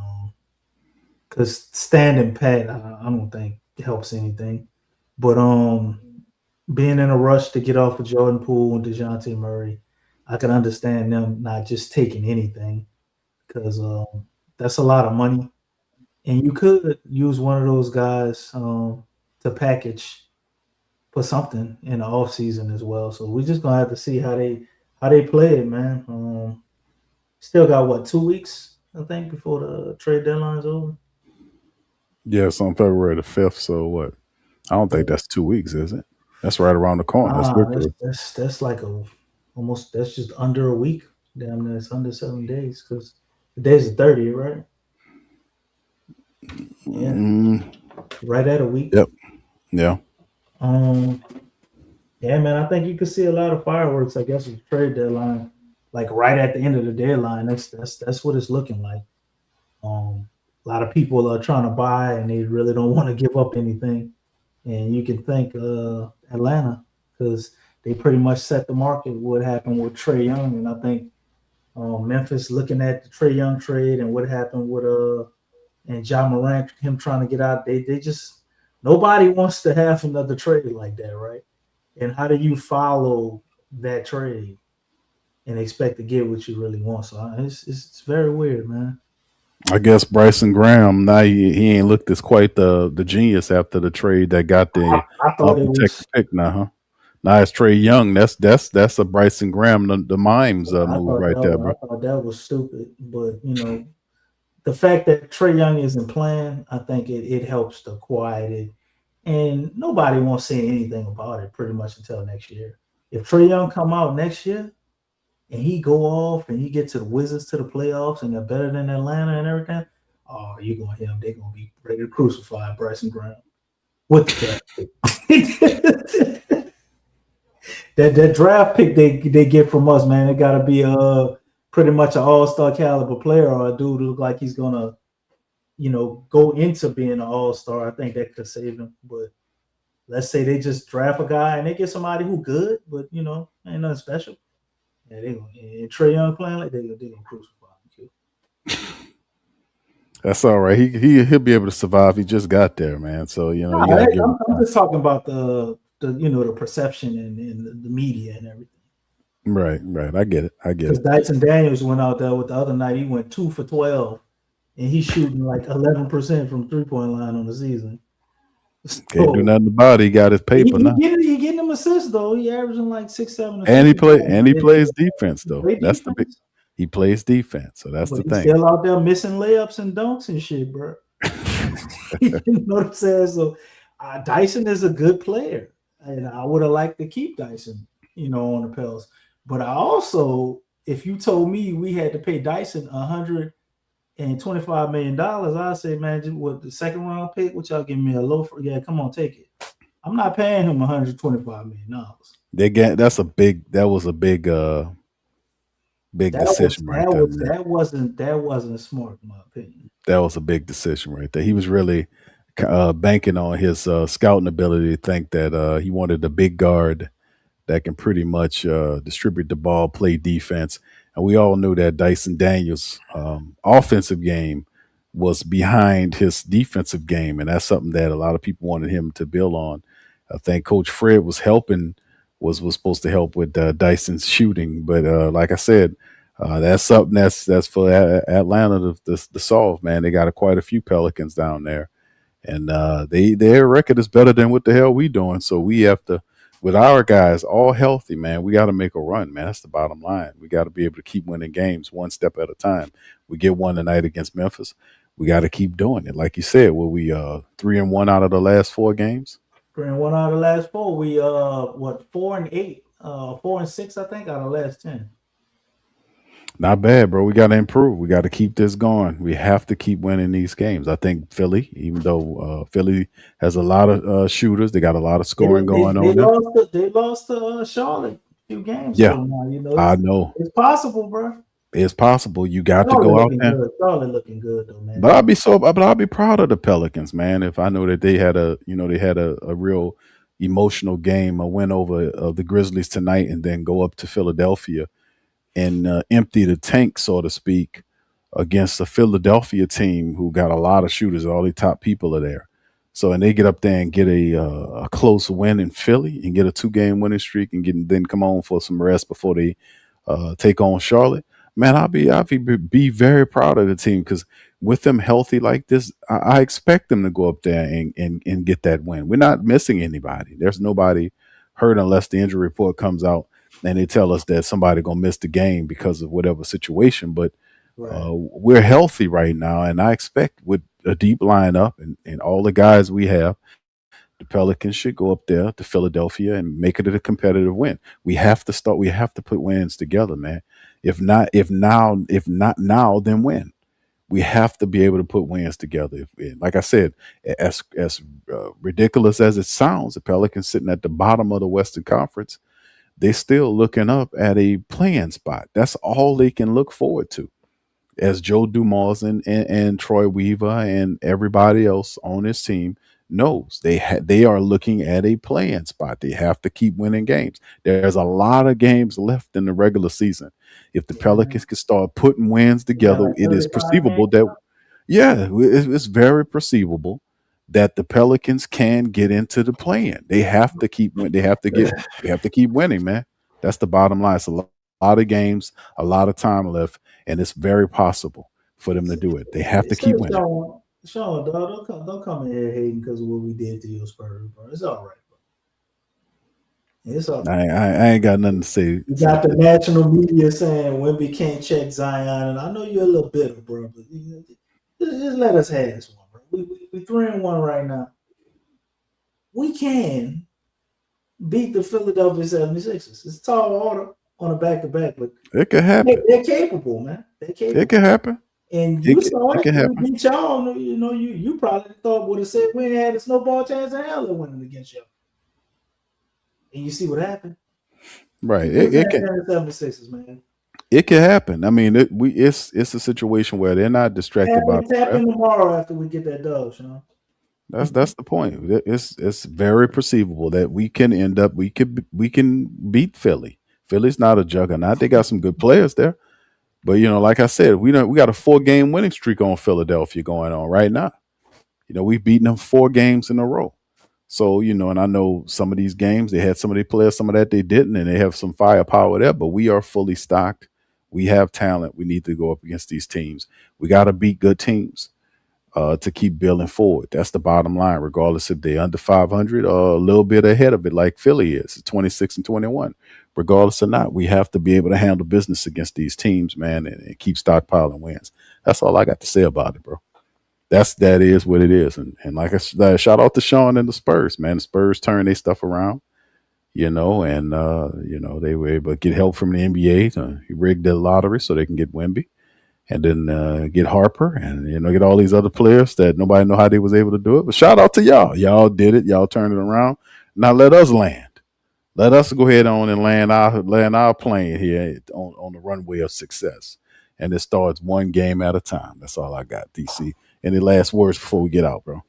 Speaker 11: Because standing pat, I don't think helps anything. But being in a rush to get off of Jordan Poole and DeJounte Murray, I can understand them not just taking anything because that's a lot of money. And you could use one of those guys to package for something in the offseason as well. So we're just gonna have to see how they play it, man. Still got 2 weeks, I think, before the trade deadline's over.
Speaker 10: Yeah, it's on February the 5th. So what? I don't think that's 2 weeks, is it? That's right around the corner.
Speaker 11: That's like that's just under a week. Damn near, it's under 7 days because the day's the 30th, right? Yeah. Right at a week.
Speaker 10: Yep. Yeah.
Speaker 11: Yeah, man, I think you could see a lot of fireworks, I guess, with the trade deadline. Like right at the end of the deadline. That's what it's looking like. A lot of people are trying to buy and they really don't want to give up anything. And you can thank Atlanta because they pretty much set the market what happened with Trae Young. And I think Memphis looking at the Trae Young trade and what happened with and Ja Morant, him trying to get out, they just nobody wants to have another trade like that, right? And how do you follow that trade and expect to get what you really want? So it's very weird, man.
Speaker 10: I guess Bryson Graham now he ain't looked as quite the genius after the trade that got the
Speaker 11: I thought it
Speaker 10: unprotected
Speaker 11: was.
Speaker 10: pick now, huh? Now it's Trey Young. That's a Bryson Graham the mimes move right there, bro.
Speaker 11: I thought that was stupid, but the fact that Trey Young isn't playing, I think it helps to quiet it, and nobody won't say anything about it pretty much until next year. If Trey Young come out next year and he go off and he get to the Wizards to the playoffs and they're better than Atlanta and everything, oh, you're gonna hear them. They're gonna be ready to crucify Bryson Graham with the draft. that draft pick they get from us, man, it got to be pretty much an all-star caliber player or a dude who look like he's gonna go into being an all-star. I think that could save him. But let's say they just draft a guy and they get somebody who good, but ain't nothing special. Yeah, and Trey Young playing like they gonna crucify him too.
Speaker 10: That's all right. He'll be able to survive. He just got there, man. So you gotta give him
Speaker 11: I'm just talking about the perception and the media and everything.
Speaker 10: Right. I get it.
Speaker 11: Because Dyson Daniels went out there with the other night. He went 2 for 12, and he's shooting like 11% from 3-point line on the season.
Speaker 10: Can't do nothing about it. He got his paper now.
Speaker 11: He getting them assists though. He averaging like 6, 7 assists.
Speaker 10: And he plays defense though. That's the big. He plays defense, so that's the thing.
Speaker 11: He's still out there missing layups and dunks and shit, bro. You know what I'm saying? So Dyson is a good player, and I would have liked to keep Dyson, on the Pels. But I also, if you told me we had to pay Dyson $125 million, I'd say, man, just what the second round pick, which y'all give me a low for? Yeah, come on, take it. I'm not paying him $125 million.
Speaker 10: That was a big decision right there.
Speaker 11: That wasn't smart in my opinion.
Speaker 10: That was a big decision right there. He was really banking on his scouting ability to think that he wanted a big guard that can pretty much distribute the ball, play defense. And we all knew that Dyson Daniels' offensive game was behind his defensive game. And that's something that a lot of people wanted him to build on. I think Coach Fred was supposed to help with Dyson's shooting. But like I said, that's something that's for Atlanta to solve, man. They got quite a few Pelicans down there. And their record is better than what the hell we doing. So we have to, with our guys all healthy, man, we got to make a run, man. That's the bottom line. We got to be able to keep winning games one step at a time. We get one tonight against Memphis. We got to keep doing it. Like you said, were we 3-1 out of the last 4 games?
Speaker 11: 3-1 out of the last 4. We 4-8, 4-6, I think, out of the last 10.
Speaker 10: Not bad, bro. We got to improve. We got to keep this going. We have to keep winning these games. I think Philly, even though Philly has a lot of shooters, they got a lot of scoring going on.
Speaker 11: They lost to Charlotte a few games
Speaker 10: Yeah,
Speaker 11: ago now.
Speaker 10: I know.
Speaker 11: It's possible, bro.
Speaker 10: It's possible. You got to go out there.
Speaker 11: Charlotte looking good though, man.
Speaker 10: But I'll be proud of the Pelicans, man. If I know that they had a real emotional game, a win over the Grizzlies tonight, and then go up to Philadelphia and empty the tank, so to speak, against a Philadelphia team who got a lot of shooters. All the top people are there. So, and they get up there and get a close win in Philly and get a 2-game winning streak and then come on for some rest before they take on Charlotte. Man, I'll be very proud of the team because with them healthy like this, I expect them to go up there and get that win. We're not missing anybody. There's nobody hurt unless the injury report comes out and they tell us that somebody gonna miss the game because of whatever situation. But we're healthy right now, and I expect with a deep lineup and all the guys we have, the Pelicans should go up there to Philadelphia and make it a competitive win. We have to put wins together, man. If not now, then when? We have to be able to put wins together. Like I said, as ridiculous as it sounds, the Pelicans sitting at the bottom of the Western Conference, they're still looking up at a playing spot. That's all they can look forward to. As Joe Dumars and Troy Weaver and everybody else on his team knows, they are looking at a playing spot. They have to keep winning games. There's a lot of games left in the regular season. If the Pelicans can start putting wins together, it is perceivable that Yeah, it's very perceivable that the Pelicans can get into the play-in. They have to keep win. They have to keep winning, man. That's the bottom line. It's a lot of games, a lot of time left, and it's very possible for them to do it. They have to keep winning.
Speaker 11: Sean, dog, don't come in here hating because of what we did to your Spurs, bro. It's all right, bro. It's all right.
Speaker 10: I ain't got nothing to say.
Speaker 11: You got the national media saying Wemby can't check Zion, and I know you're a little bitter, bro, but just let us have this one, bro. We 3-1 right now. We can beat the Philadelphia 76ers. It's a tall order on a back-to-back, but
Speaker 10: it could happen.
Speaker 11: They're capable, man. They're capable.
Speaker 10: It could happen.
Speaker 11: And you saw it. We beat y'all. You probably thought would have said we ain't had a snowball chance in hell of winning against y'all. And you see what happened.
Speaker 10: Right. It can.
Speaker 11: 76ers, man.
Speaker 10: It can happen. I mean, it's a situation where they're not distracted by.
Speaker 11: It's happening tomorrow after we get that dub, Sean.
Speaker 10: That's the point. It's very perceivable that we can end up we can beat Philly. Philly's not a juggernaut. They got some good players there, but like I said, we got a 4-game winning streak on Philadelphia going on right now. We've beaten them 4 games in a row. So and I know some of these games they had some of their players, some of that they didn't, and they have some firepower there. But we are fully stocked. We have talent. We need to go up against these teams. We got to beat good teams. To keep building forward. That's the bottom line, regardless if they're under 500 or a little bit ahead of it like Philly is, 26-21. Regardless or not, we have to be able to handle business against these teams, man, and keep stockpiling wins. That's all I got to say about it, bro. That is what it is. And like I said, shout out to Sean and the Spurs, man. The Spurs turned their stuff around, and they were able to get help from the NBA. He rigged the lottery so they can get Wemby. And then get Harper and get all these other players that nobody know how they was able to do it. But shout out to y'all. Y'all did it. Y'all turned it around. Now let us land. Let us go ahead on and land our plane here on the runway of success. And it starts one game at a time. That's all I got, DC. Any last words before we get out, bro?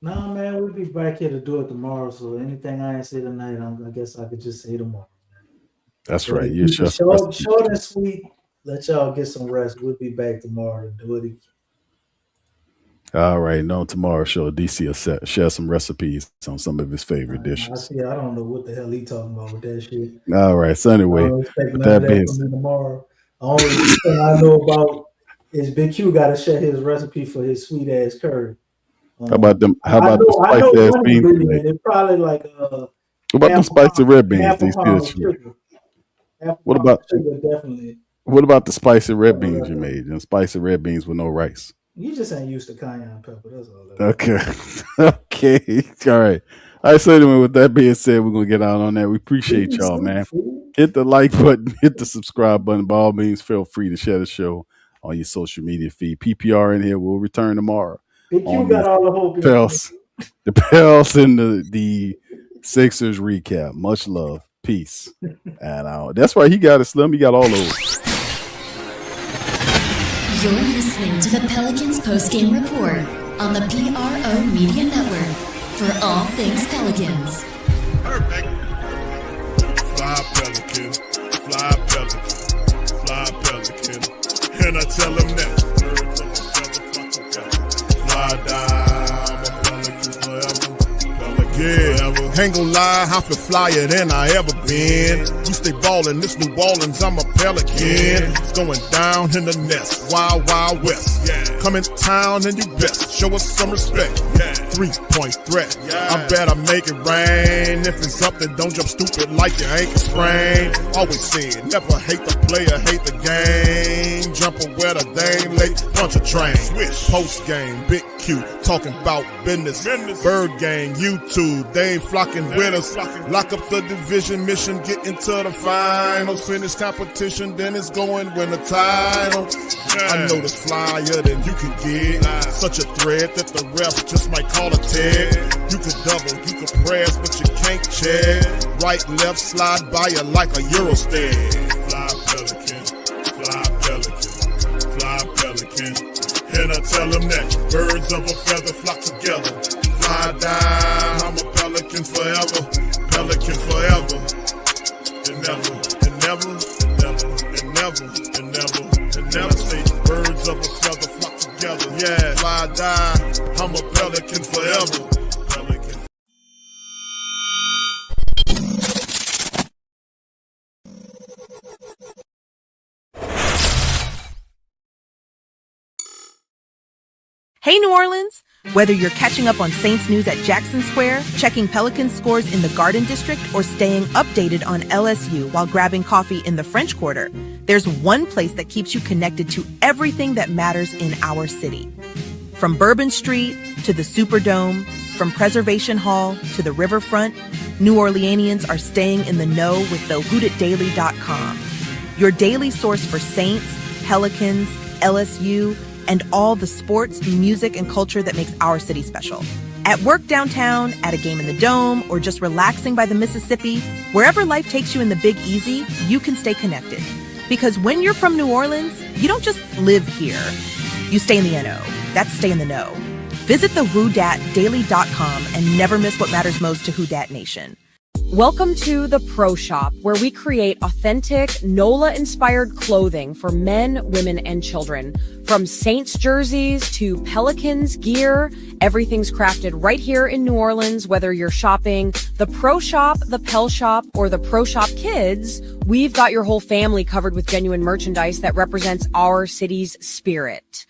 Speaker 11: No, man, we'll be back here to do it tomorrow. So anything I ain't say tonight, I guess I could just say tomorrow.
Speaker 10: That's right. You're
Speaker 11: short and sweet. Let y'all get some rest. We'll be back tomorrow to do it again.
Speaker 10: All right. No, tomorrow's show, DC will share some recipes on some of his favorite dishes.
Speaker 11: I don't know what the hell he talking about with that shit.
Speaker 10: All right. So anyway,
Speaker 11: with that being said, tomorrow. The only thing I know about is Big Q got to share his recipe for his sweet ass curry.
Speaker 10: How about the spicy ass beans?
Speaker 11: It's probably like
Speaker 10: what about the spicy red beans? DC. What about
Speaker 11: definitely?
Speaker 10: What about the spicy red beans you made? And spicy red beans with no rice.
Speaker 11: You just ain't used to cayenne pepper. That's all.
Speaker 10: Okay. Okay. All right. All right. So anyway, with that being said, we're gonna get out on that. We appreciate y'all, man. Hit the like button, hit the subscribe button. By all means, feel free to share the show on your social media feed. PPR in here. We'll return tomorrow.
Speaker 11: Big Q got all the hope.
Speaker 10: The Pels and the Sixers recap. Much love. Peace. And that's why he got it, Slim. He got all those.
Speaker 1: You're listening to the Pelicans postgame report on the PRO Media Network for all things Pelicans.
Speaker 2: Perfect. Fly Pelican, fly Pelican, fly Pelican. And I tell them that. Fly down, I'm a Pelican forever. Pelican forever. Ain't gon' lie, I feel flyer than I ever been. We stay ballin', this New Orleans, I'm a Pelican. It's going down in the nest, wild, wild west. Come in town and you best, show us some respect. 3-point threat, I better make it rain. If it's something, don't jump stupid like your ankle sprain. Always said, never hate the player, hate the game. Jumper where the dame late, punch a train. Post game, Big Q, talking about business. Bird gang, YouTube, they ain't flocking with us. Lock up the division mission, get into the finals. Finish competition, then it's going win the title. I know this flyer than you can get. Such a threat that the refs just might call a tag. You could double, you could press, but you can't check. Right, left, slide by you like a Eurostep. Fly Pelican, fly Pelican, fly Pelican. And I tell them that birds of a feather flock together. Fly down, I'm a Pelican forever, Pelican forever. And never, and never, and never, and never, and never, and never say birds of a feather flock together. together. Yeah, fly die, I'm a Pelican forever. Pelican.
Speaker 12: Hey, New Orleans! Whether you're catching up on Saints news at Jackson Square, checking Pelican scores in the Garden District, or staying updated on LSU while grabbing coffee in the French Quarter, there's one place that keeps you connected to everything that matters in our city. From Bourbon Street to the Superdome, from Preservation Hall to the Riverfront, New Orleanians are staying in the know with thehootitdaily.com. Your daily source for Saints, Pelicans, LSU, and all the sports, music, and culture that makes our city special. At work downtown, at a game in the Dome, or just relaxing by the Mississippi, wherever life takes you in the Big Easy, you can stay connected. Because when you're from New Orleans, you don't just live here. You stay in the NO. That's stay in the know. Visit thehootdatdaily.com and never miss what matters most to Who Dat Nation.
Speaker 13: Welcome to the Pro Shop, where we create authentic NOLA-inspired clothing for men, women, and children. From Saints jerseys to Pelicans gear, everything's crafted right here in New Orleans. Whether you're shopping the Pro Shop, the Pel Shop, or the Pro Shop Kids, we've got your whole family covered with genuine merchandise that represents our city's spirit.